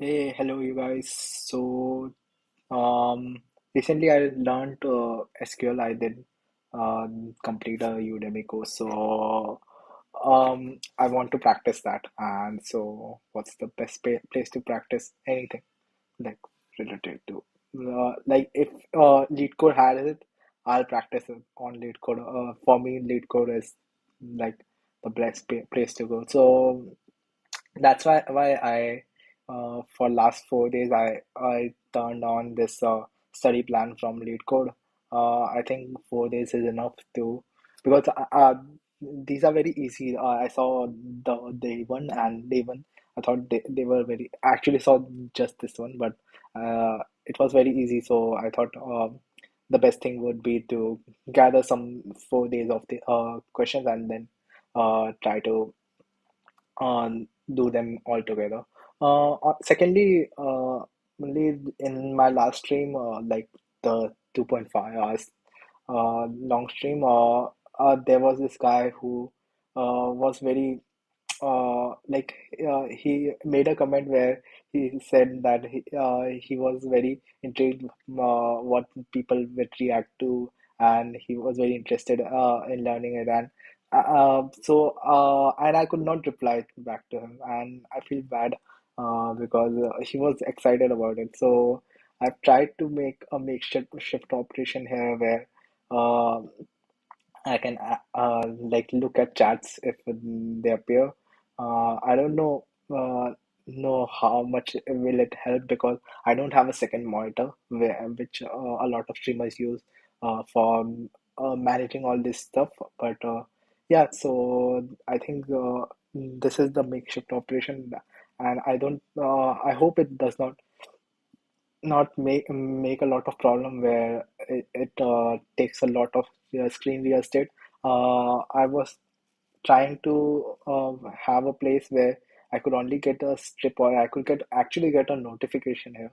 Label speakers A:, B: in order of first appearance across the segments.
A: Hey, hello, you guys. Um, recently I learned SQL. I did complete a Udemy course. I want to practice that. And so, what's the best place to practice anything like related to? Like if LeetCode has it, I'll practice it on LeetCode. For me, LeetCode is like the best place to go. So that's why I for last 4 days I turned on this study plan from LeetCode. I think 4 days is enough to because these are very easy. I saw the day one and day one. I thought they were very actually saw just this one, but it was very easy. So I thought the best thing would be to gather some 4 days of the questions and then try to do them all together. Secondly, only in my last stream, like the 2.5 hours long stream, there was this guy who was very like he made a comment where he said that he was very intrigued what people would react to, and he was very interested in learning it. And I could not reply back to him, and I feel bad because he was excited about it. So I've tried to make a makeshift shift operation here where uh, I can like look at chats if they appear. I don't know how much will it help because I don't have a second monitor which a lot of streamers use for managing all this stuff. But yeah, so I think this is the makeshift operation, and I don't. I hope it does not make a lot of problem where it takes a lot of screen real estate. I was trying to have a place where I could only get a strip or I could get a notification here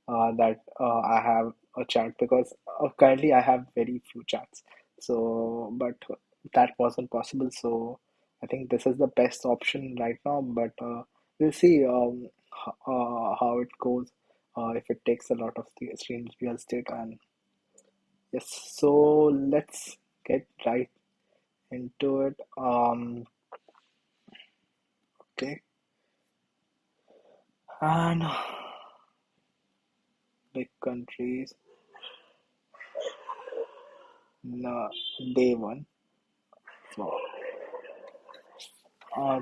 A: that I have a chat because currently I have very few chats. So, but that wasn't possible. So I think this is the best option right now. But we'll see how it goes if it takes a lot of the screen real estate. And yes, so let's get right into it. Okay. And big countries, no, day one. So,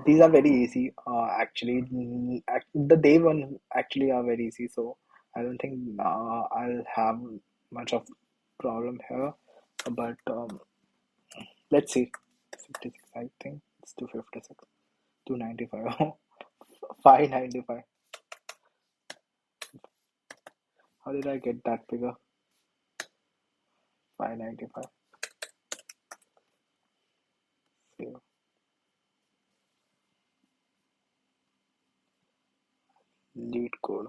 A: these are very easy. Actually, the day one actually are very easy. So I don't think I'll have much of problem here. But let's see. 56, I think it's 256, 295, 595. How did I get that figure? 595. Lead code.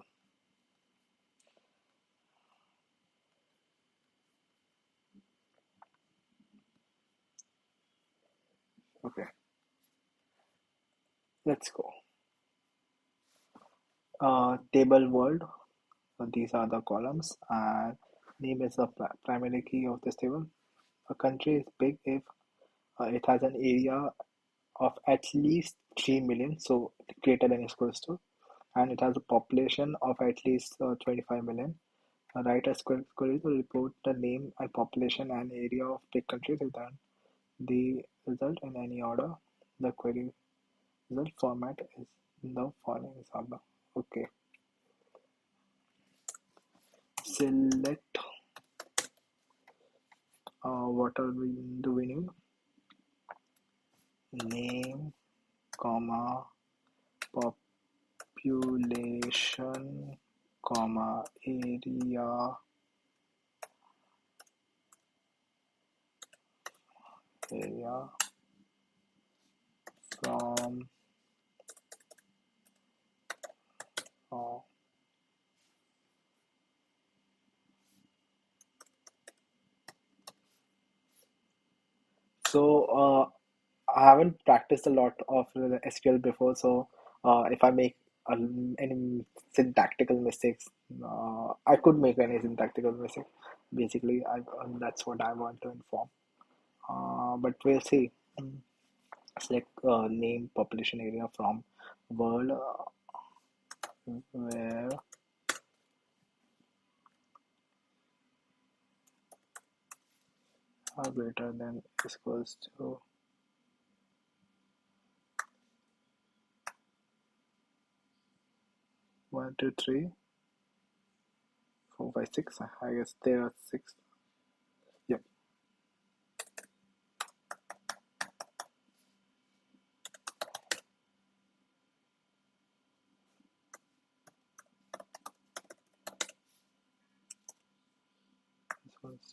A: Okay, let's go. Table world. So these are the columns, and name is the primary key of this table. A country is big if it has an area of at least 3 million, so greater than equals to, and it has a population of at least 25 million. Write a query to report the name and population and area of big countries without the result in any order. The query result format is the following example. Okay, select what are we do we need? Name, comma, population, comma, area from uh, so I haven't practiced a lot of the SQL before, so if I make any syntactical mistakes. I could make any syntactical mistake. Basically, that's what I want to inform. But we'll see. Mm. Select name population area from world where are greater than equals to 1, 2, 3, 4, 5, 6. I guess there are six. Yep.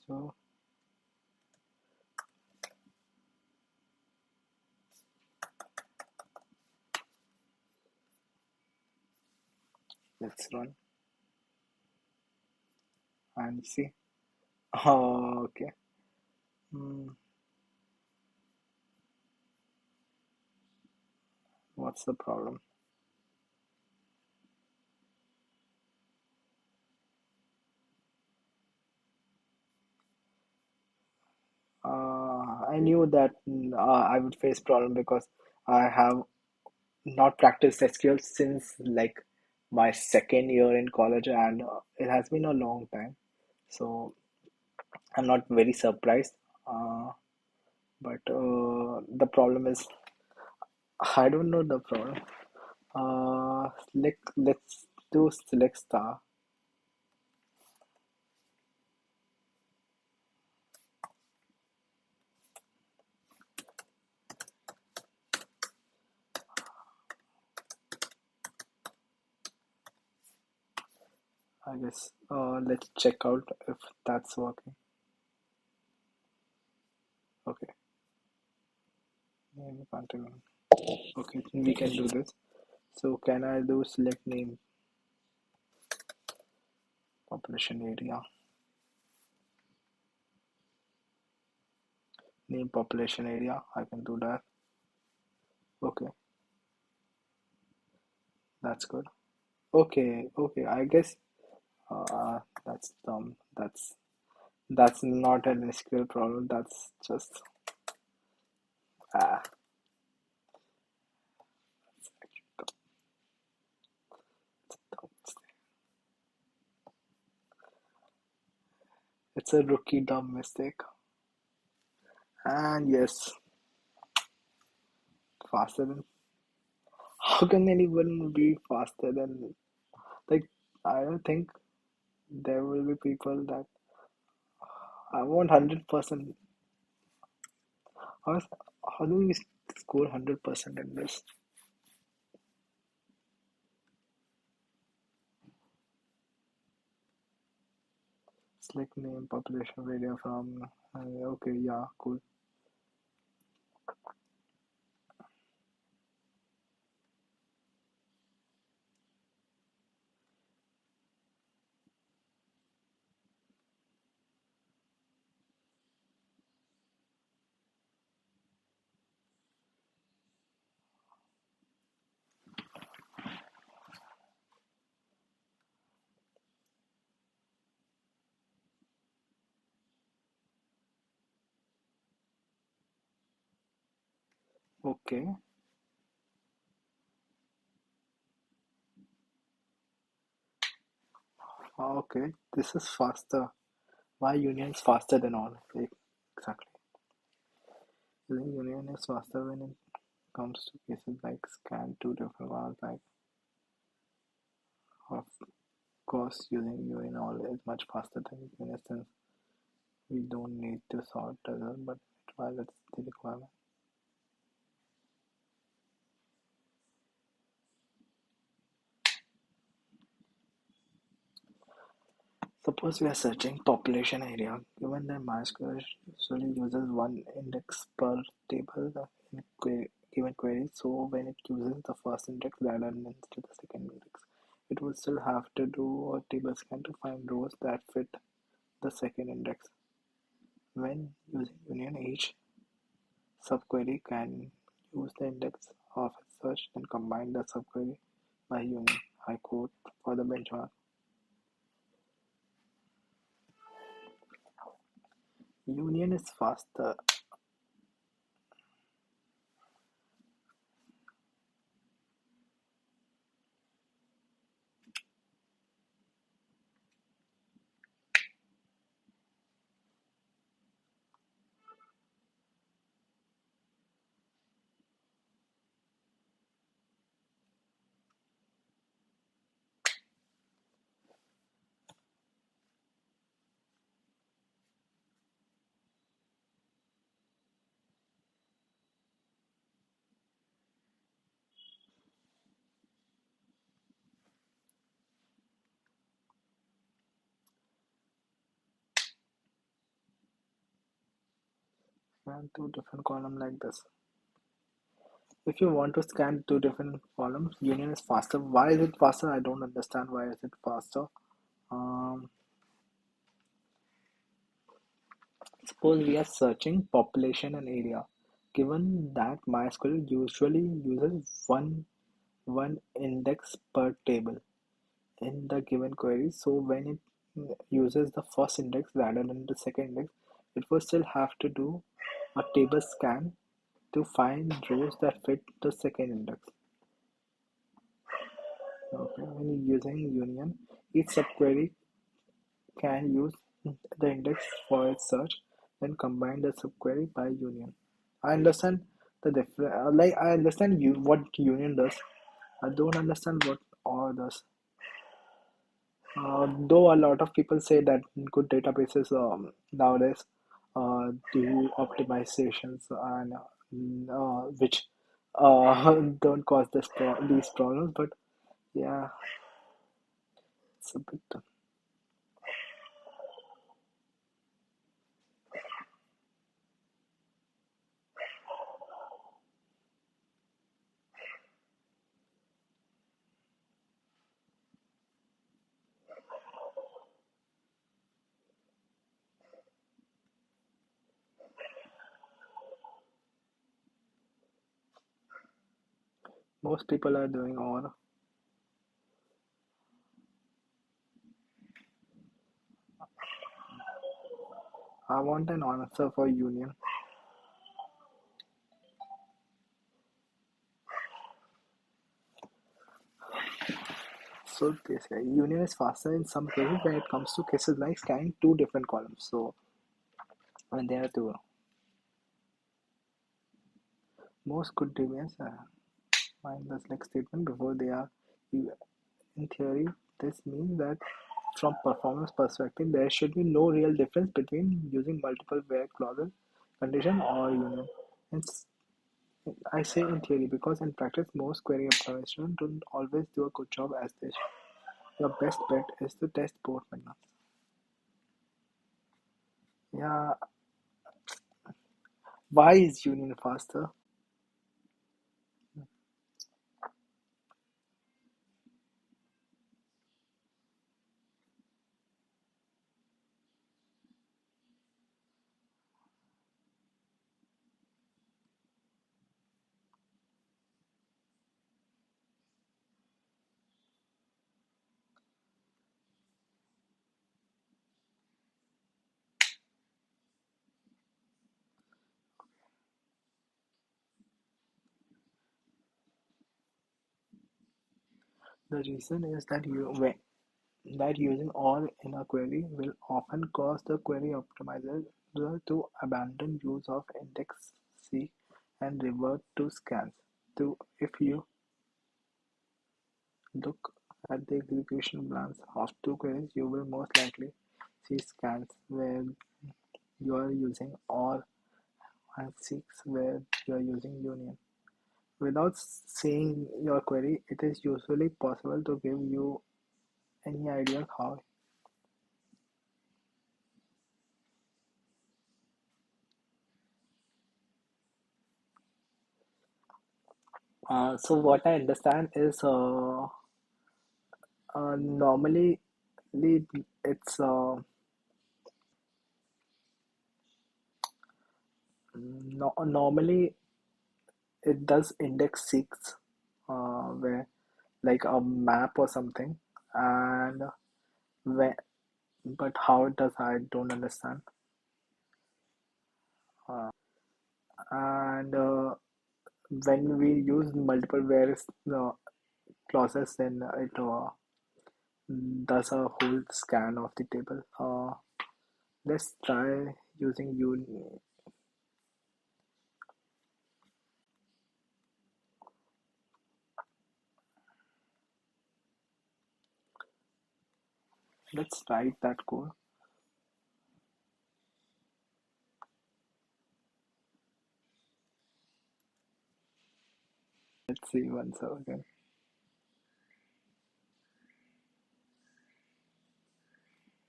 A: So let's run and see. Oh, okay. Hmm, what's the problem? I knew that I would face problem because I have not practiced SQL since like my second year in college, and it has been a long time. So I'm not very surprised. Uh, but the problem is I don't know the problem. Let's do select star. I guess let's check out if that's working. Okay, name continue. Okay, we can do this. So can I do select name population area? Name population area. I can do that. Okay, that's good. Okay, okay. I guess that's dumb. That's not an SQL problem. That's just ah. It's actually dumb. It's a rookie dumb mistake. And yes, faster than. How can anyone be faster than like? I don't think there will be people that I want 100%. How, is- how do we score 100% in this? Select name, population, area from. Okay, yeah, cool. Okay, okay, this is faster. Why union is faster than all? Exactly. I think union is faster when it comes to cases like scan two different ones. Like, of course, using union all is much faster than union since we don't need to sort result, but while it's the requirement. Suppose we are searching population area. Given that MySQL usually uses one index per table in given query, so when it uses the first index rather than to the second index, it will still have to do a table scan to find rows that fit the second index. When using union, each subquery can use the index of its search and combine the subquery by union. I quote for the benchmark. Union is faster. And two different column like this. If you want to scan two different columns, union is faster. Why is it faster? I don't understand why is it faster. Um, Suppose we are searching population and area. Given that MySQL usually uses one index per table in the given query, so when it uses the first index rather than the second index, it will still have to do a table scan to find rows that fit the second index. Okay, when using union, each subquery can use the index for its search, then combine the subquery by union. I understand the difference. Like I understand you what union does. I don't understand what OR does. Though a lot of people say that good databases nowadays do optimizations and which don't cause these problems, but yeah, it's a bit. Most people are doing OR. I want an answer for union. So they say union is faster in some cases when it comes to cases like scanning two different columns. So when there are two, most good DBs find the select statement before they are. In theory, this means that from performance perspective, there should be no real difference between using multiple where clauses, condition, or union. It's, I say in theory because in practice, most query optimization don't always do a good job as they should. Your best bet is to test both methods. Yeah, why is union faster? The reason is that that using all in a query will often cause the query optimizer to abandon use of index seek and revert to scans. To if you look at the execution plans of two queries, you will most likely see scans where you are using or and seeks where you are using union. Without seeing your query, it is usually possible to give you any idea how. So what I understand is normally it's normally it does index 6 where like a map or something, and when, but how it does, I don't understand. And when we use multiple various clauses, then it does a whole scan of the table. Let's try using let's write that code. Let's see once again.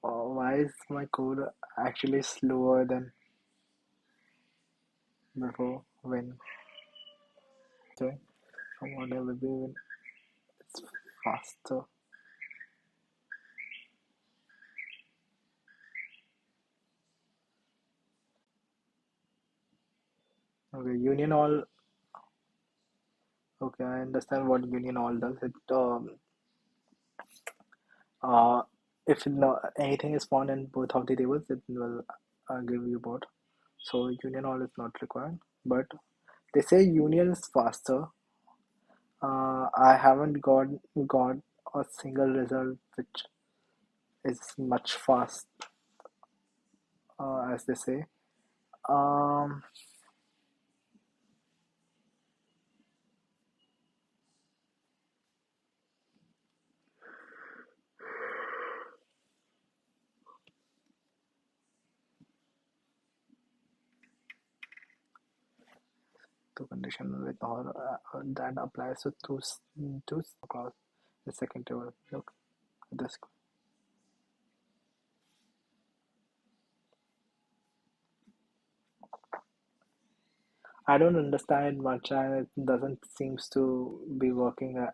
A: Why is my code actually slower than before when doing? I wonder maybe when it's faster. Okay, union all. Okay, I understand what union all does. It uh if no, anything is found in both of the tables, it will give you both. So union all is not required, but they say union is faster. I haven't got a single result which is much fast, as they say. Um, the condition with all that applies to two clause the second table. Look at this. I don't understand it much, and it doesn't seems to be working.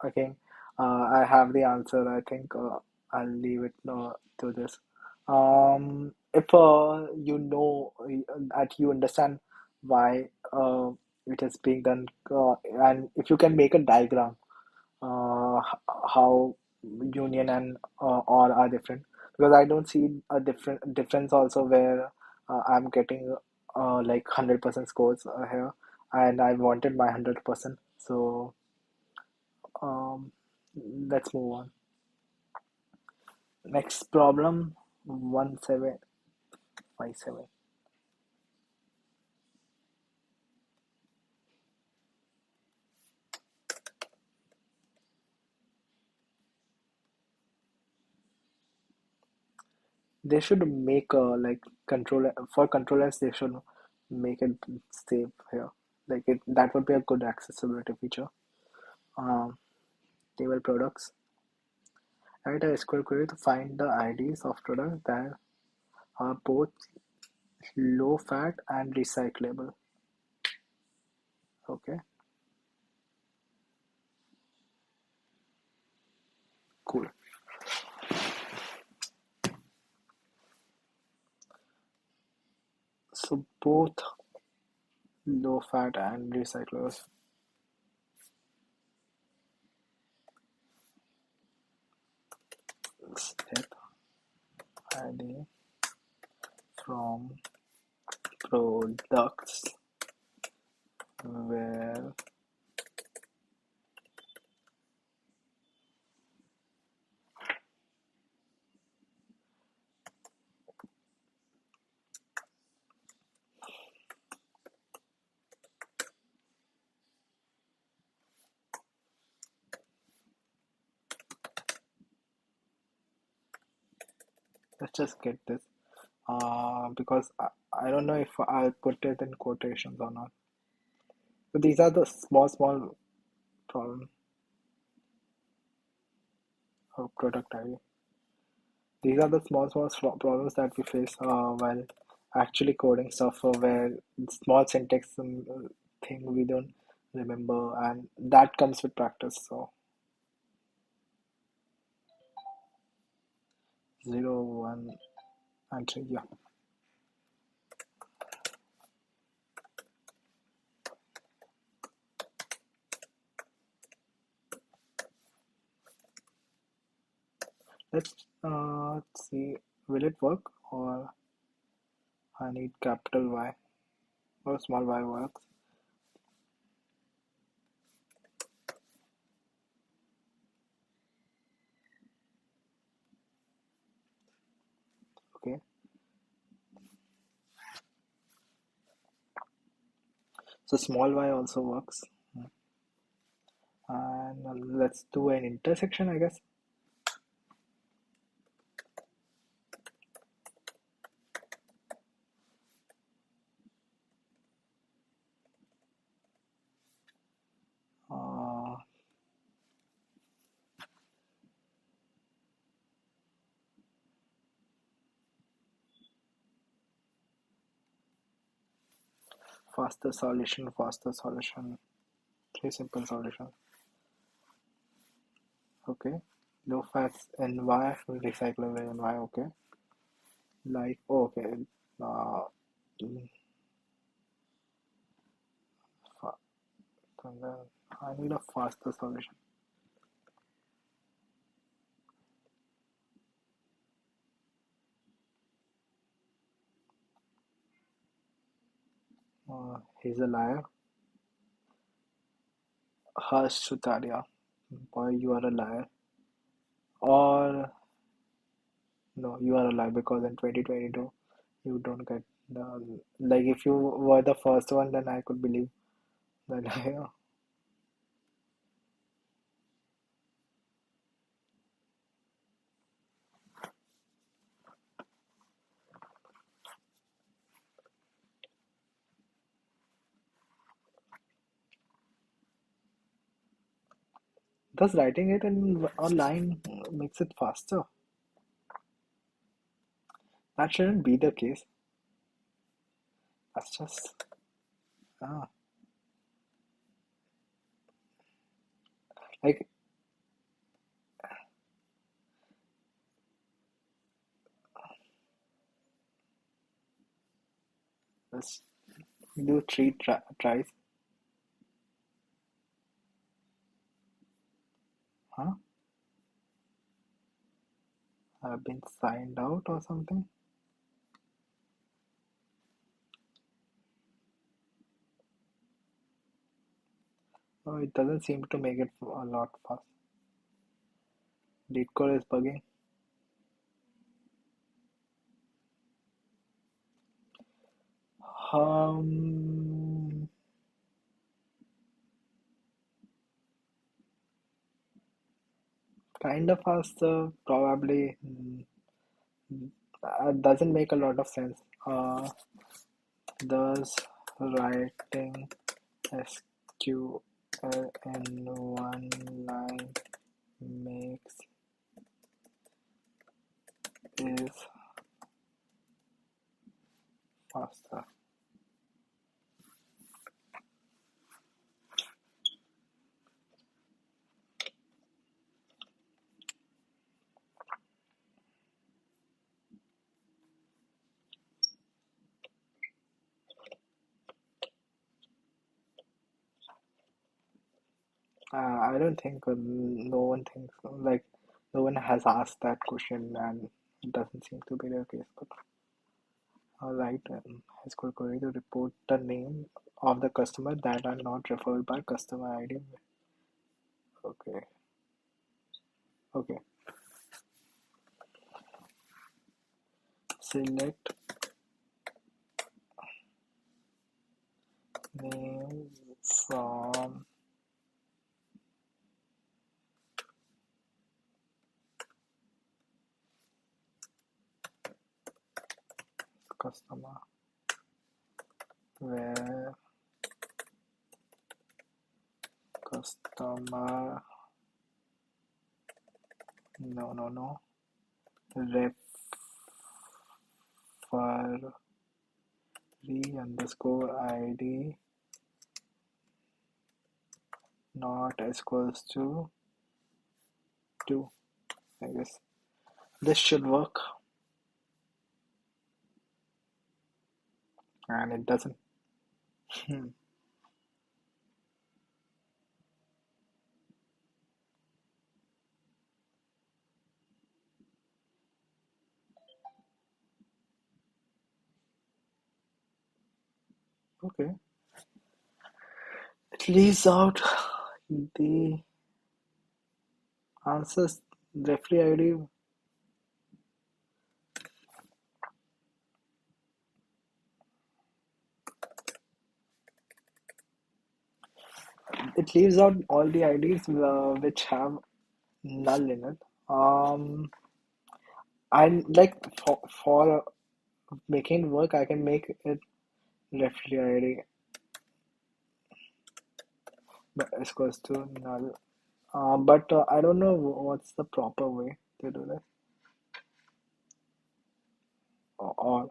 A: Okay, I have the answer. I think I'll leave it to this. If you know that you understand why it is being done, and if you can make a diagram, how union and or are different, because I don't see a difference also where I'm getting like 100% scores here, and I wanted my 100%. So um, let's move on. Next problem, 1757. They should make like control for controllers. They should make it safe here. Like it that would be a good accessibility feature. Um, Table products. Write a SQL query to find the IDs of products that are both low fat and recyclable. Okay, cool. So both low fat and recyclable. Step ID from products where let's just get this because I don't know if I'll put it in quotations or not. So these are the small problems of product ID. These are the small problems that we face while actually coding stuff where small syntax thing we don't remember, and that comes with practice. So 0, 1, and 3, yeah. Let's see. Will it work or I need capital Y or small y works? Okay. So small y also works. And let's do an intersection, I guess. Uh, faster solution. Three simple solutions. Okay. Low fats and Y, recyclable and Y. Okay. Like, oh, okay. Uh, mm, fa- and then I need a faster solution. He's a liar. Harsh Sutaria. Boy, you are a liar. Or no, you are a liar because in 2022 you don't get the, like, if you were the first one, then I could believe the liar. Does writing it in a line makes it faster? That shouldn't be the case. That's just ah, like let's do three tries. Huh? I've been signed out or something. Oh, it doesn't seem to make it a lot fast. LeetCode is bugging. Um, kind of faster, probably. Doesn't make a lot of sense. Does writing SQL in one line makes is faster? I don't think no one thinks like no one has asked that question, and it doesn't seem to be the case. But all right, his query to report the name of the customer that are not referred by customer ID. Okay, okay. Select name from customer where customer no referee underscore ID not equals to 2. I guess this should work, and it doesn't. Okay. It leaves out the answers. Referee ID. It leaves out all the IDs which have null in it. And like for making it work, I can make it referee ID but is equals to null. But I don't know what's the proper way to do this. Or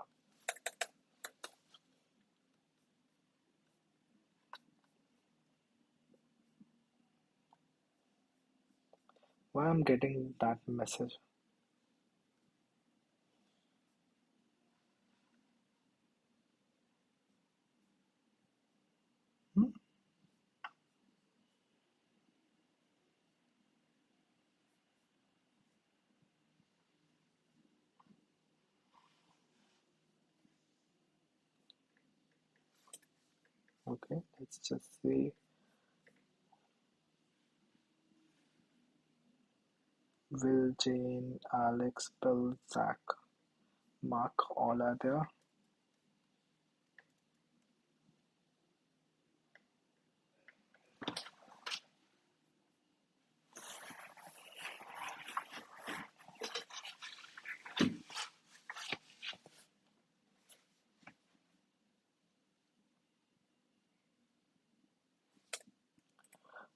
A: why I'm getting that message. Hmm? Okay, let's just see. Will, Jane, Alex, Bill, Zach, Mark, all are there.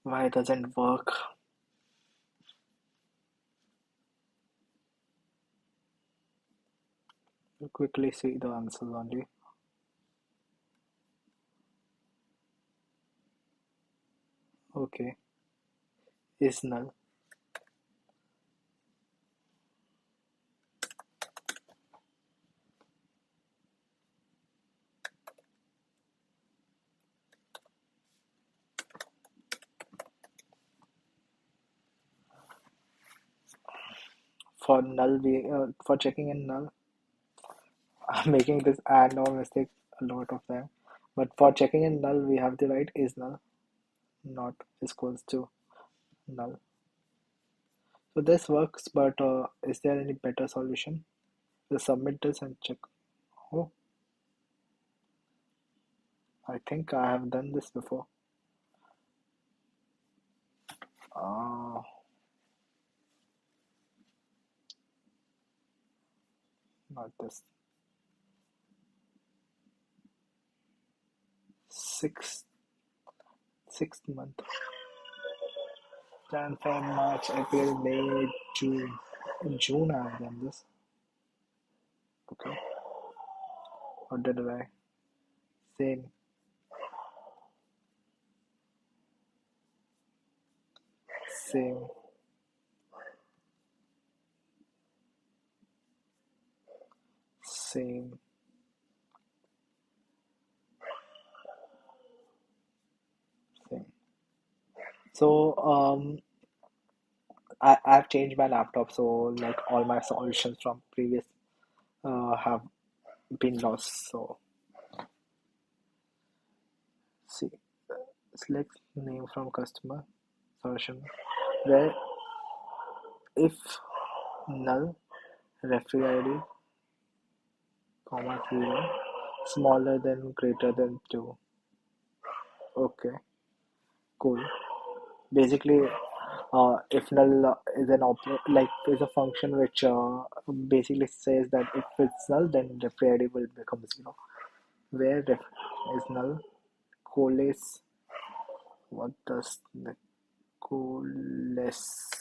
A: Why doesn't work? We'll quickly see the answers only. Okay, is null. For null, we for checking in null, I'm making this and or mistake a lot of time. But for checking in null, we have the right is null, not is equals to null. So this works, but is there any better solution? We'll submit this and check. Oh, I think I have done this before. Uh, Not this. Sixth, sixth month. Jan, Feb, March, April, May, June. In June I have done this. Okay. Or did I? Same, same, same, same. So I've changed my laptop, so like all my solutions from previous have been lost. So see, select name from customer solution where if null referee ID comma 0 smaller than greater than 2. Okay, cool. Basically, if null is an like is a function which basically says that if it's null, then referee ID will become 0. Where ref is null, coalesce. What does the coalesce?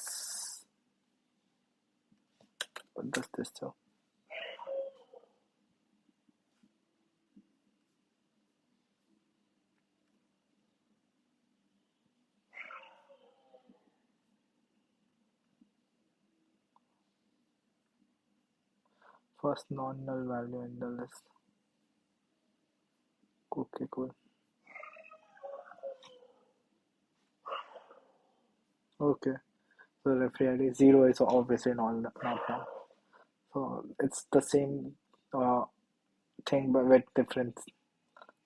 A: What does this do? First non-null value in the list. Okay, cool. Okay, so referee ID 0 is obviously not null. So it's the same uh, thing but with different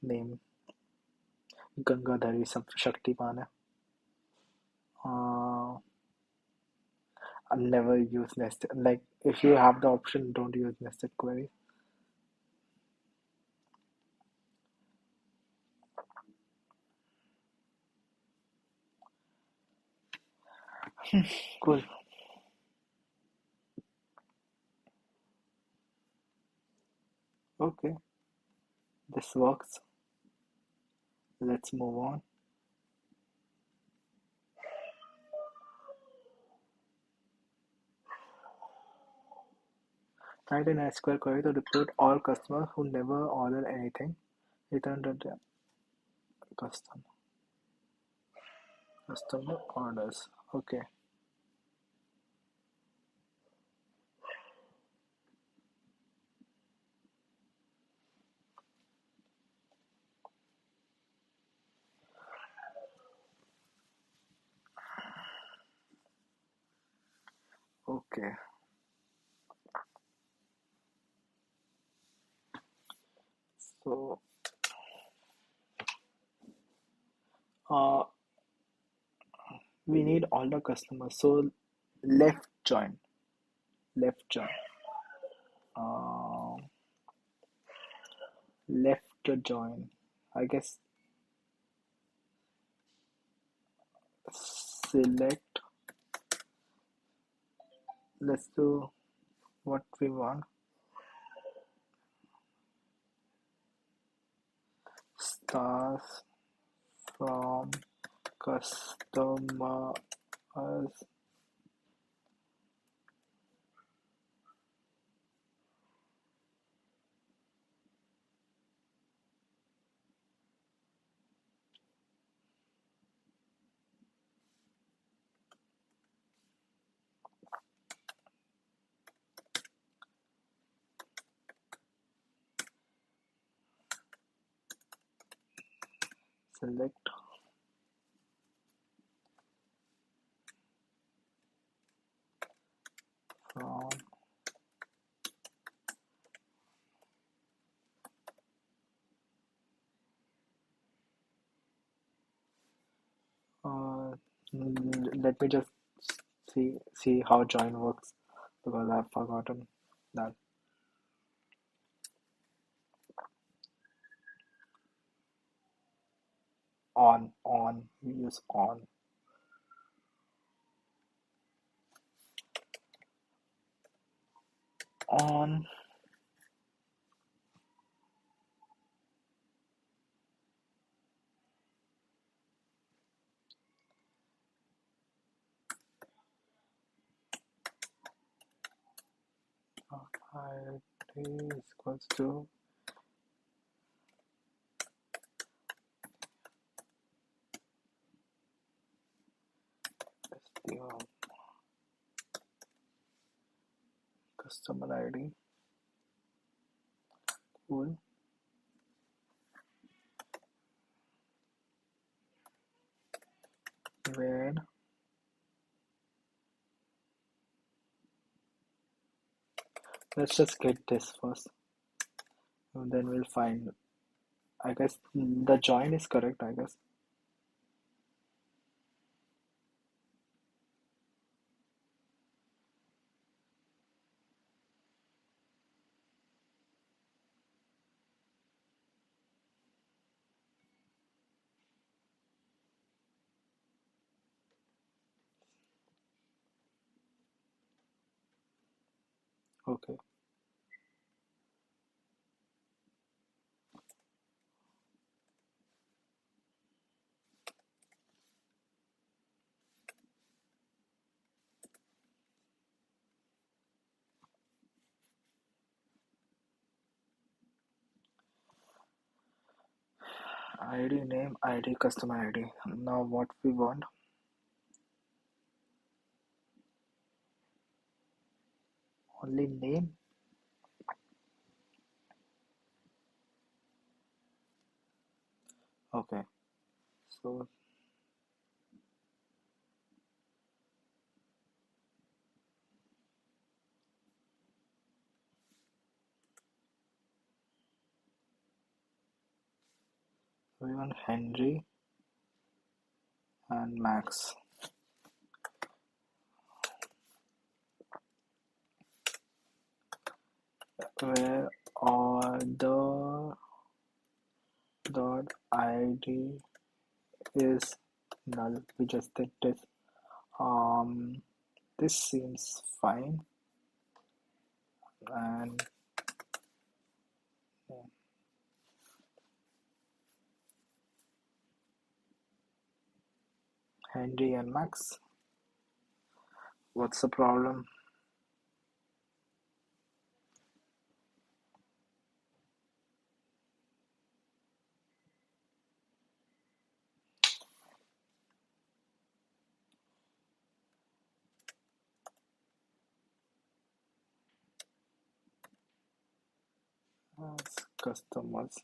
A: name. Gangadhari Shaktiman है. I'll never use nested. Like, if you have the option, don't use nested query. Cool. Okay, this works. Let's move on. Write an SQL query to report all customers who never order anything. Return the customer customer orders. Okay. Okay. So uh we need all the customers. So left join. Left join. Uh left join. I guess select. Let's do what we want. Stars from customers. Select from uh, let me just see how join works because I've forgotten that. On we use on ID equals to str customer ID. Cool. Where let's just get this first and then we'll find. I guess the join is correct, I guess. Okay. ID name, ID customer ID. Now what we want? Only name. Okay. So We want Henry and Max. Where all the dot id is null. We just did this. Um, this seems fine. And Henry and Max. What's the problem? As customers.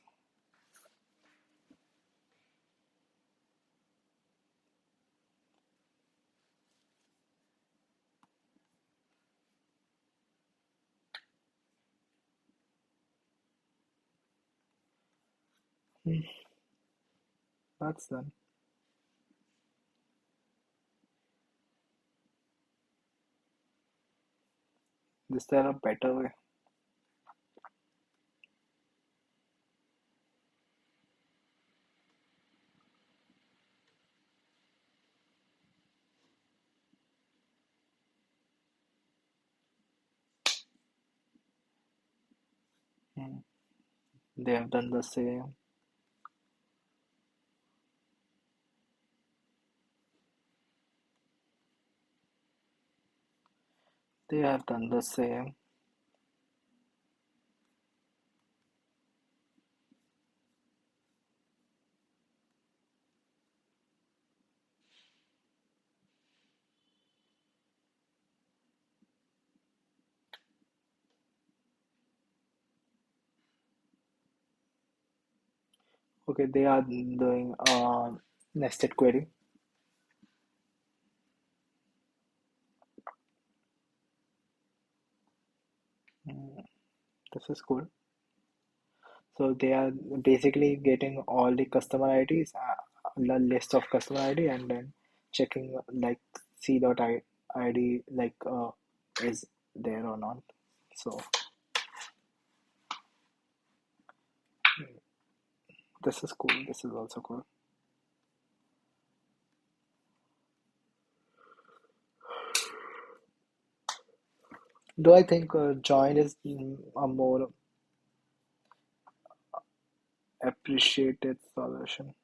A: Hmm, that's done. Is there a better way? Hmm, they have done the same. They have done the same. Okay, they are doing nested query. Hmm, this is cool. So they are basically getting all the customer IDs, the list of customer ID, and then checking like C.ID like is there or not. So this is cool. This is also cool. Do I think join is a more appreciated solution?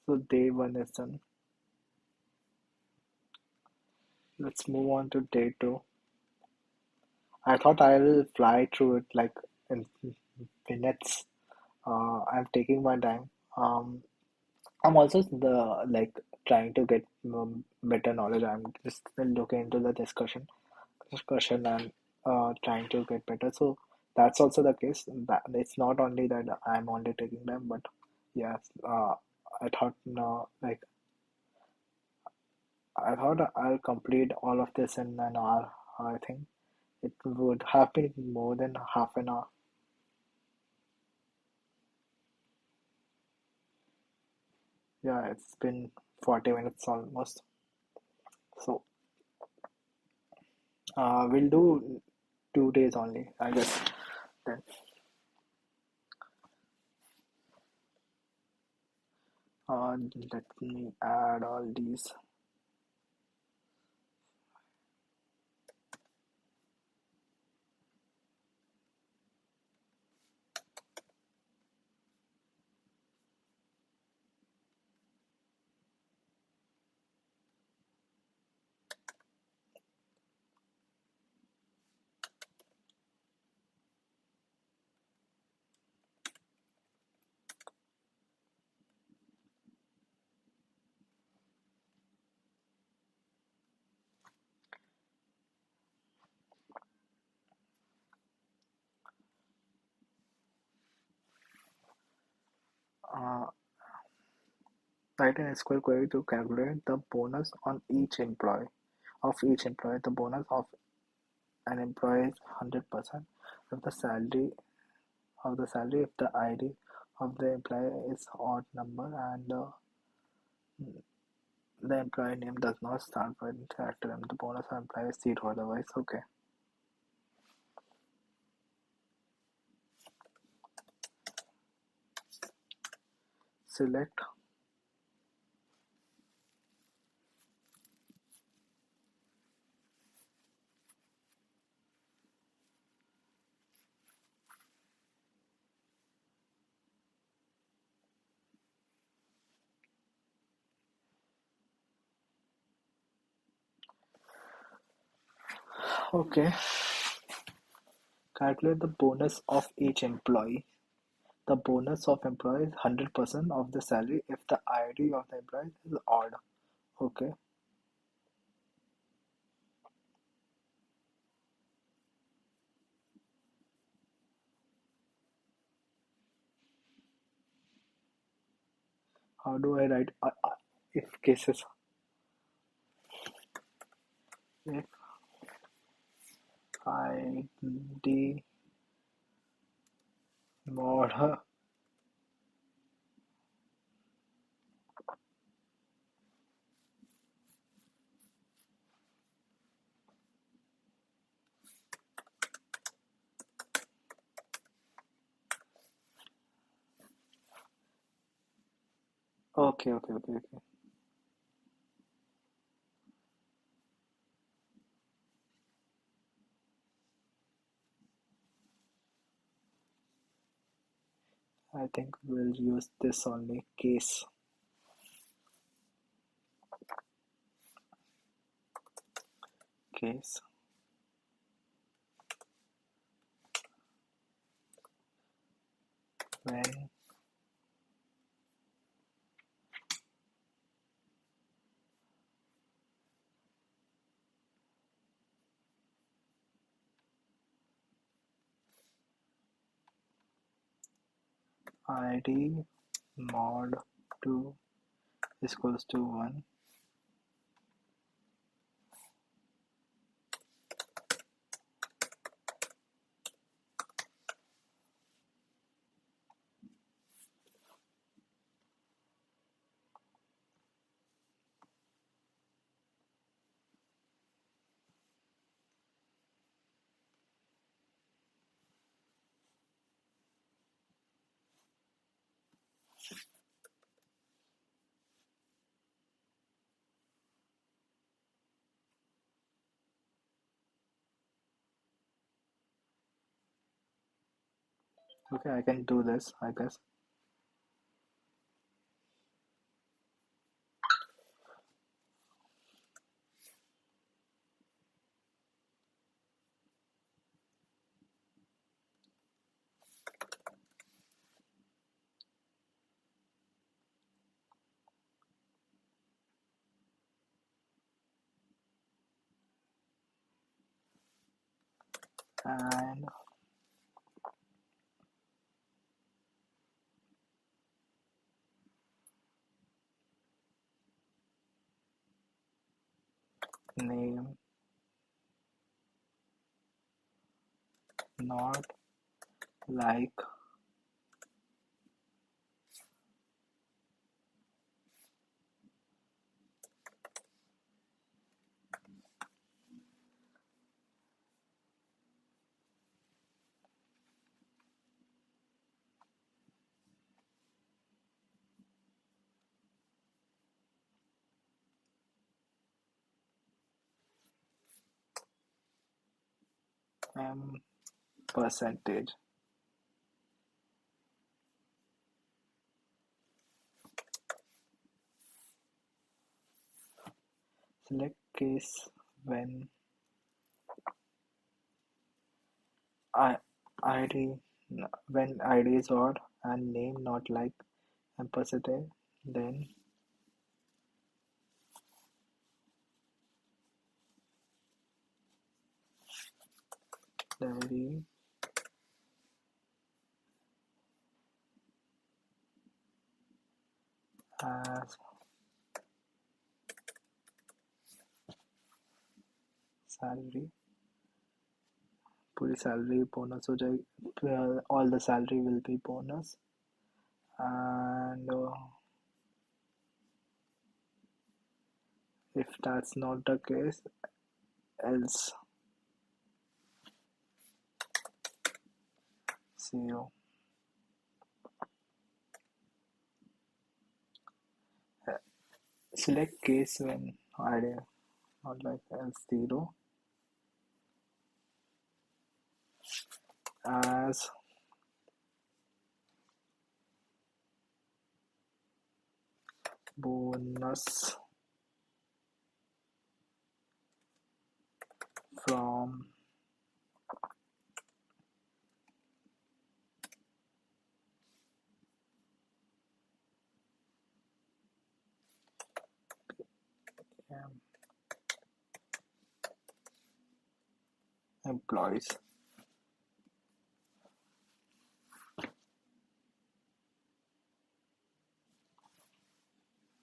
A: So day one is done. Let's move on to day two. I thought I will fly through it like in minutes. I'm taking my time. I'm also the like trying to get better knowledge. I'm just looking into the discussion and trying to get better. So that's also the case. That it's not only that I'm only taking them, but yes, I thought no, like I thought I'll complete all of this in an hour. I think it would have been more than half an hour. Yeah, it's been 40 minutes almost. So we'll do 2 days only, I guess. Then let me add all these. Write an SQL query to calculate the bonus on each employee of each employee. The bonus of an employee is 100% of the salary if the ID of the employee is odd number and the employee name does not start with character M. The bonus of employee is 0 otherwise. Okay. Select okay. Calculate the bonus of each employee. The bonus of employee is 100% of the salary if the ID of the employee is odd. Okay. How do I write if cases? If ID mod. Okay, okay, okay, okay. I think we'll use this only case when ID mod 2 is equals to 1. Okay, I can do this, I guess. And name not like percentage. Select case when I ID when ID is odd and name not like percentage, then the as salary, पूरी salary bonus हो जाएगी, all the salary will be bonus, and if that's not the case, else 0. Select case when idea, not like else 0, as bonus from employees.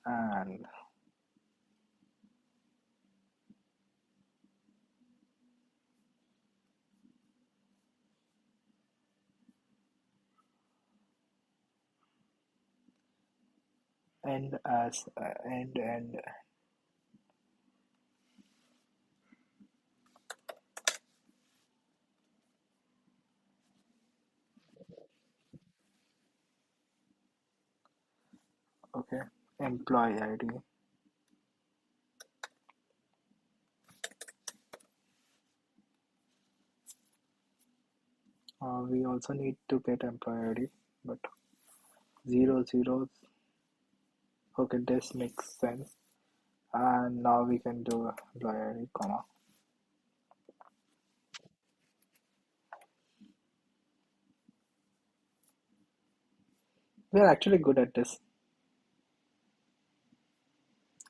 A: And end as end. Okay, employee ID. We also need to get employee ID, but 0 0. Okay, this makes sense. And now we can do employee ID, comma. We are actually good at this,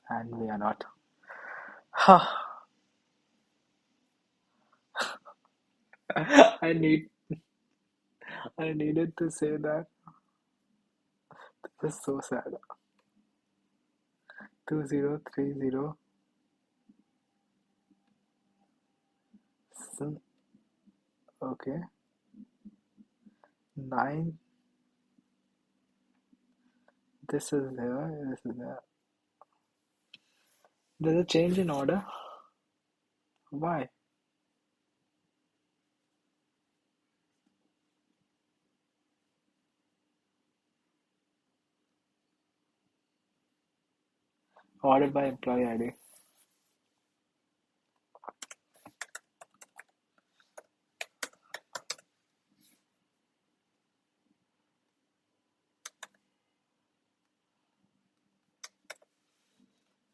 A: and we are not. I need I needed to say that. This is so sad. 2030. Okay. 9. This is there. This is there. There's a change in order. Why? Ordered by employee ID.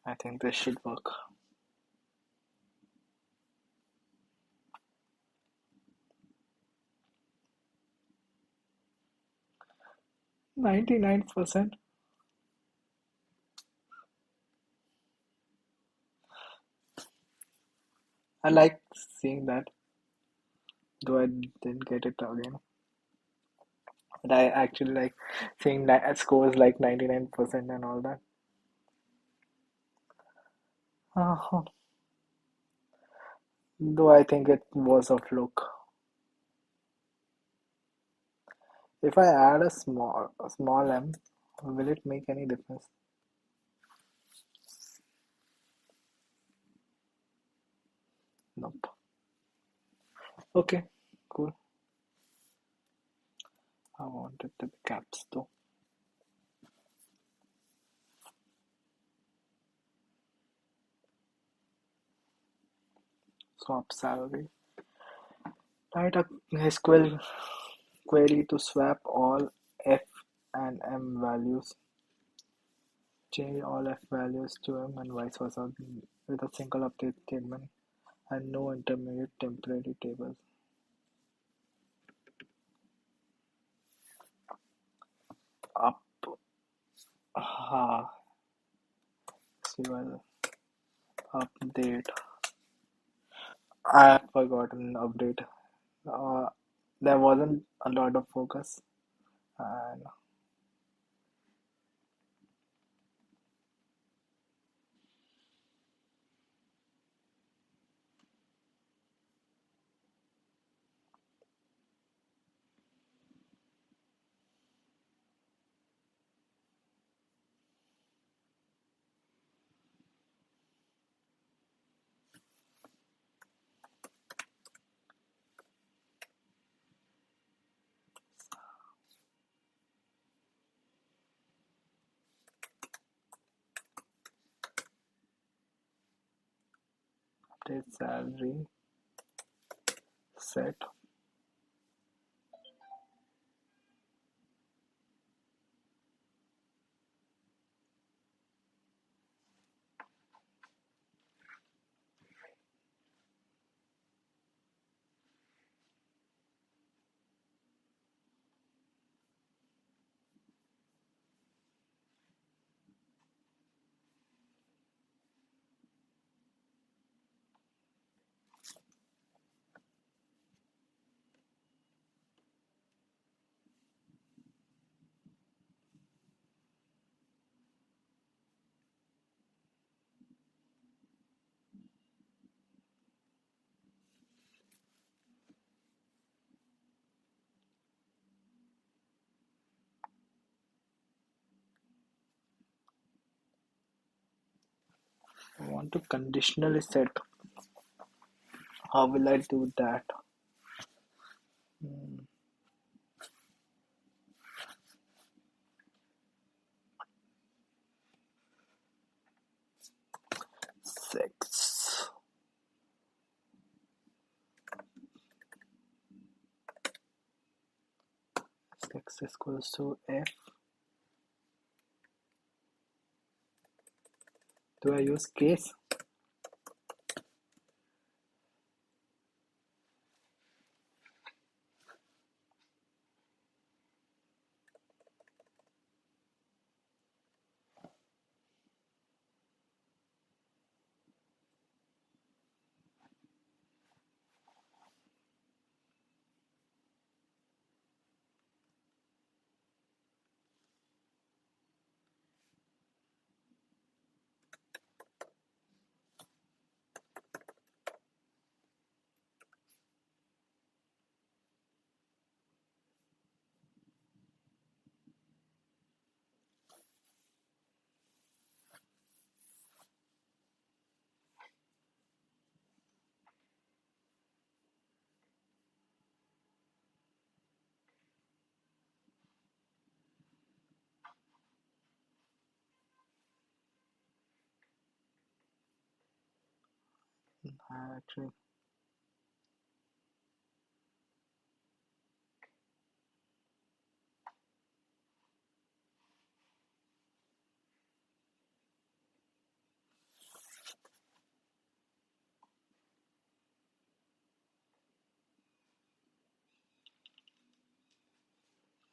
A: I think this should work. 99%. I like seeing that, though I didn't get it again. But I actually like seeing that scores like 99% and all that. Oh, though I think it was a fluke. If I add a small m, will it make any difference? Nope. Okay, cool. I want it to be caps though. Swap salary. Write a SQL query to swap all f and m values. Change all f values to m and vice versa with a single update statement and no intermediate temporary tables. Up. SQL update. I have forgotten update. Uh, there wasn't a lot of focus, and Update salary set. I want to conditionally set. How will I do that? Hmm, 6. 6 is equals to F. Do I use case? Actually,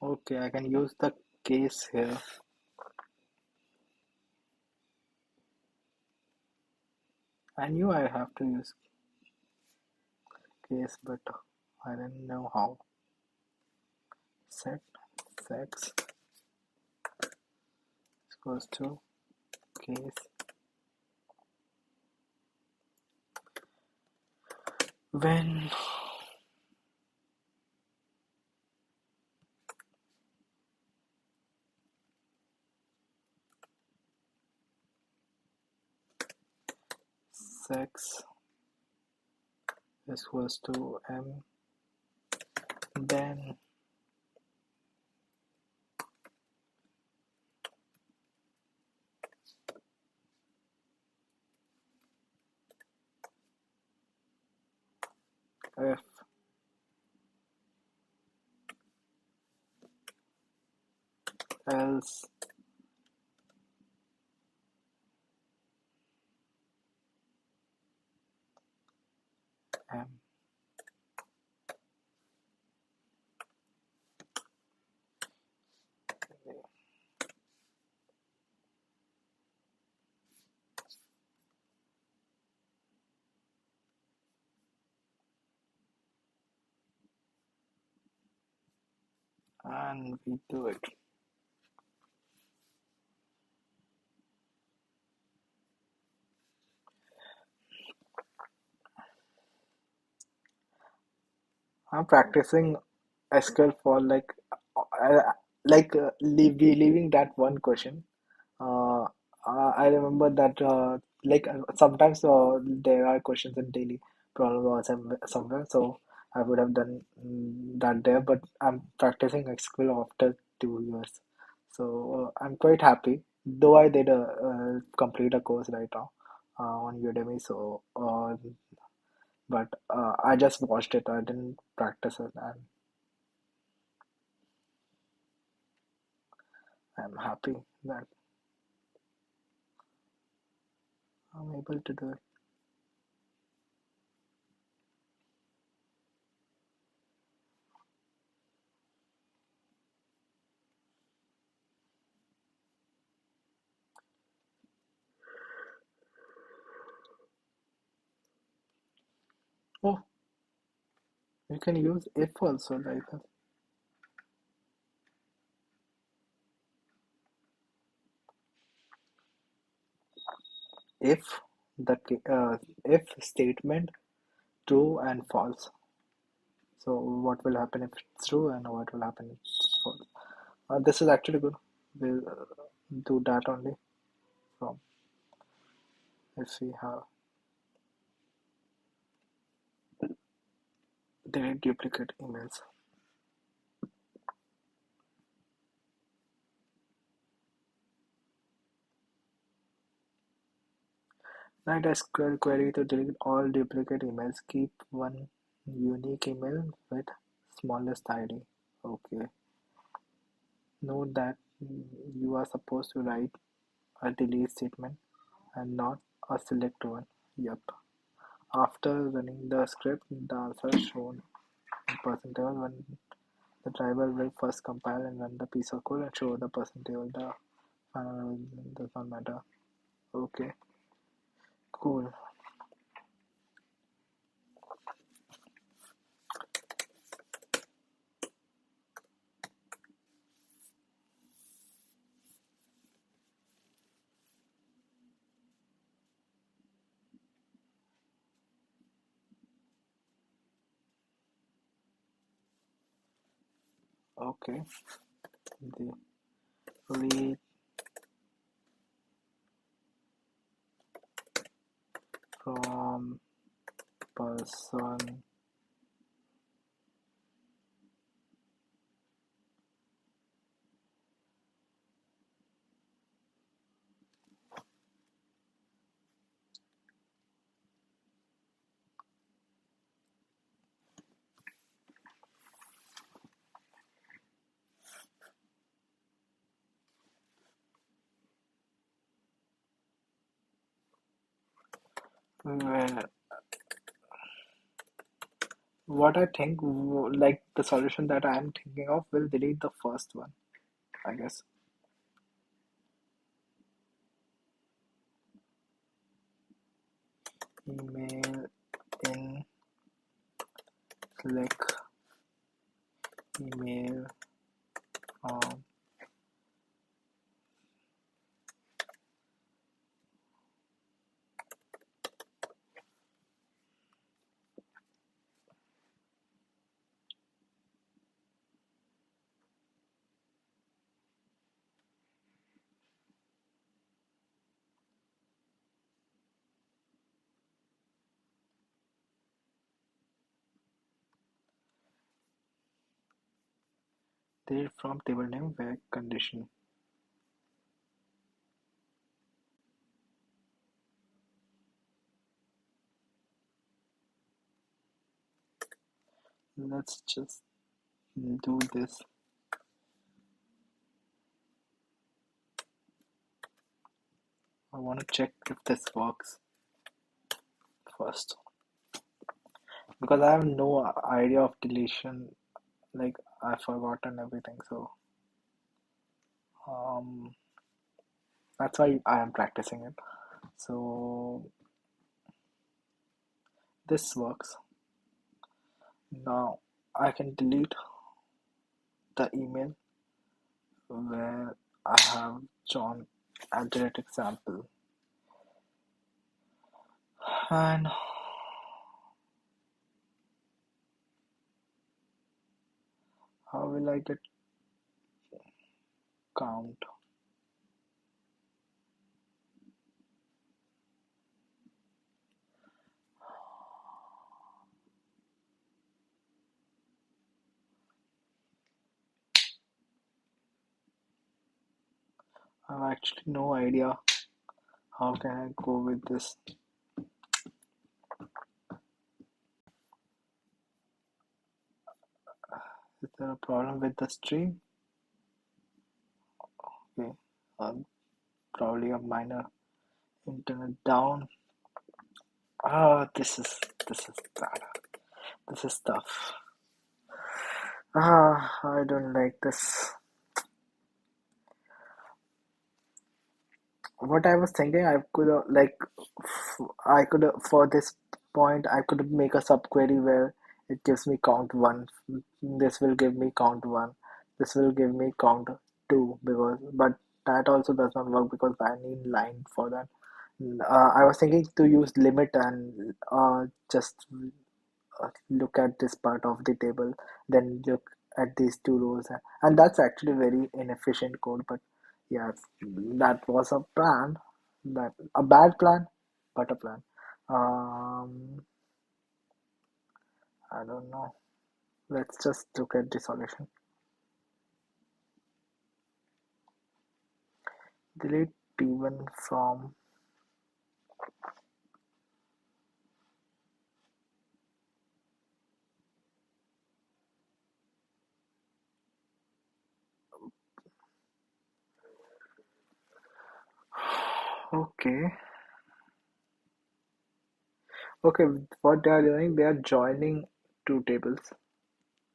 A: okay, I can use the case here. I knew I have to use case, but I didn't know how. Set 6 equals to case when 6 is equals to M, then if else M. And we do it. I'm practicing SQL for leaving that one question. Uh, I remember that sometimes there are questions in daily problem or somewhere, so I would have done that there. But I'm practicing SQL after 2 years, so I'm quite happy. Though I did complete a course right now, on Udemy. So, but I just watched it. I didn't practice it, and I'm happy that I'm able to do it. Oh, you can use if also like if if statement true and false. So what will happen if it's true and what will happen if it's false? This is actually good. We'll do that only from if we have delete duplicate emails. Write a SQL query to delete all duplicate emails. Keep one unique email with smallest ID. Okay. Note that you are supposed to write a delete statement and not a select one. Yep. After running the script, the answer is shown in percentile when the driver will first compile and run the piece of code and show the percentile. The final does not matter. Okay, cool. Okay, the read from person where what I think like the solution that I am thinking of will delete the first one, I guess. Email in Slack, email from delete from table name where condition. Let's just do this. I want to check if this works first because I have no idea of deletion. Like I've forgotten everything, so um, that's why I am practicing it. So this works. Now I can delete the email where I have John @ example, and how will I get count? I have actually no idea How can I go with this? Is there a problem with the stream? Okay, probably a minor internet down. This is bad. This is tough. I don't like this. What I was thinking, I could I could for this point, I could make a subquery where it gives me count one. This will give me count one. This will give me count two because, but that also does not work because I need line for that. I was thinking to use limit and just look at this part of the table, then look at these two rows, and that's actually very inefficient code. But yeah, that was a plan, that a bad plan, but a plan. Um, I don't know. Let's just look at the solution. Delete P1 from. Okay, okay. What they are doing, they are joining two tables,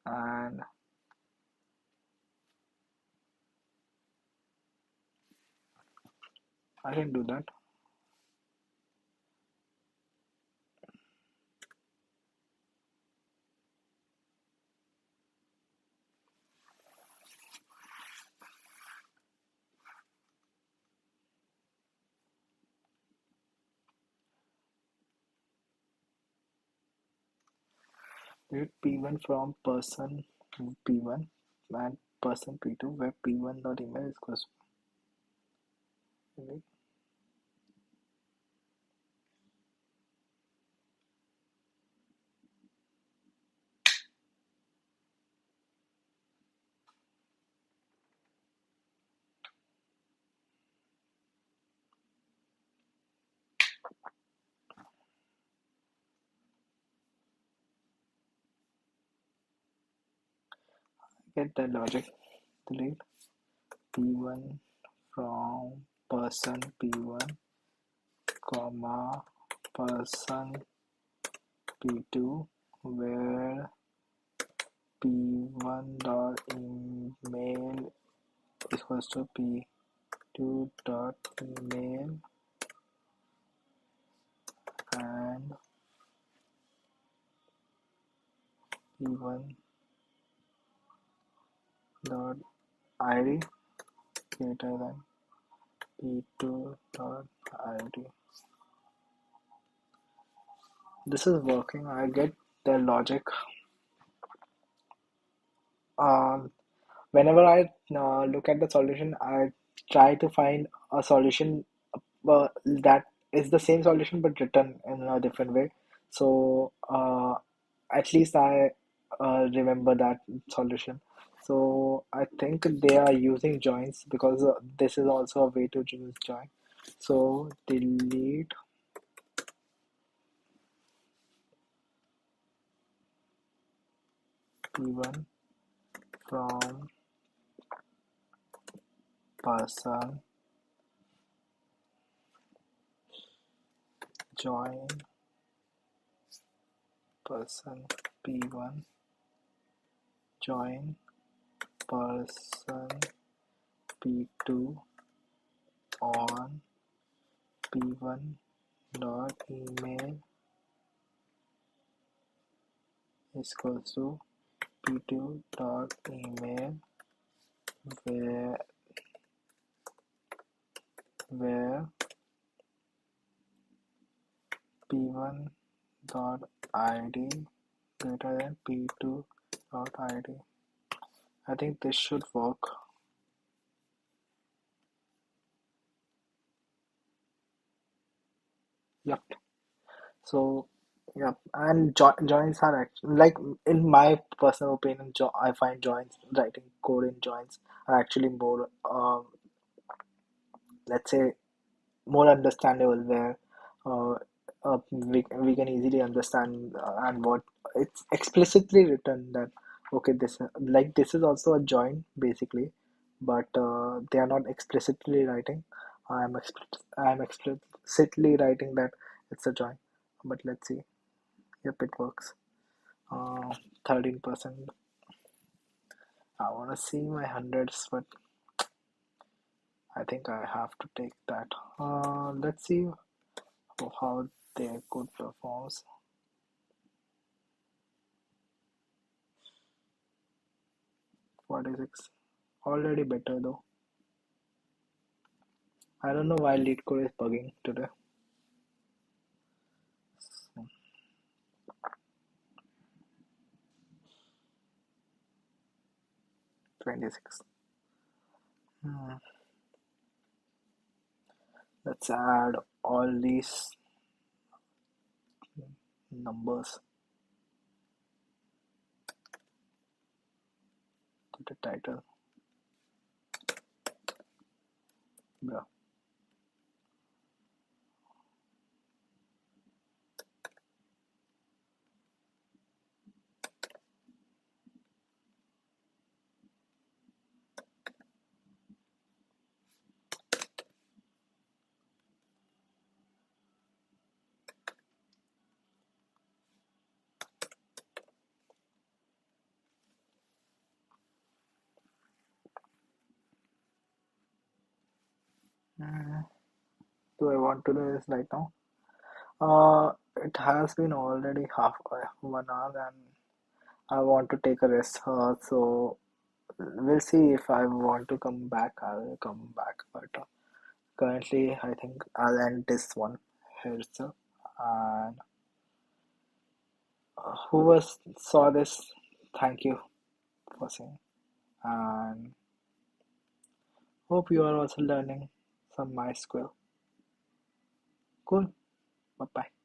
A: and I can do that. Delete P1 from person P1 and person P2 where P1 dot email is equals to get the logic. Delete P1 from person P1 comma person P2 where P1 dot email is equals to P2 dot email and P1 dot id greater than P2 dot id. This is working. I get the logic. Um, Whenever I look at the solution, I try to find a solution that is the same solution but written in a different way. So at least I remember that solution. So I think they are using joins because this is also a way to use join. So delete P1 from person join person P1 join person P2 on P1 dot email is equals to P2 dot email where where P1 dot id greater than P2 dot id. I think this should work. Yep. So yep, and joins are actually like, in my personal opinion, I find joins, writing code in joins are actually more let's say more understandable, where uh, we can easily understand, and what it's explicitly written that okay, this is also a join basically, but they are not explicitly writing. I'm explicitly writing that it's a join. But let's see. Yep, it works. 13%. I want to see my hundreds, but I think I have to take that. Let's see how their code performs. 46. Already better though. I don't know why LeetCode is bugging today. So, 26. Hmm. Let's add all these numbers to the title. Yeah. Hmm. Do I want to do this right now? It has been already half 1 hour, and I want to take a rest. So we'll see if I want to come back. I'll come back. But currently, I think I'll end this one here, sir. And whoever saw this, thank you for seeing. And hope you are also learning some MySQL. Cool. Bye bye.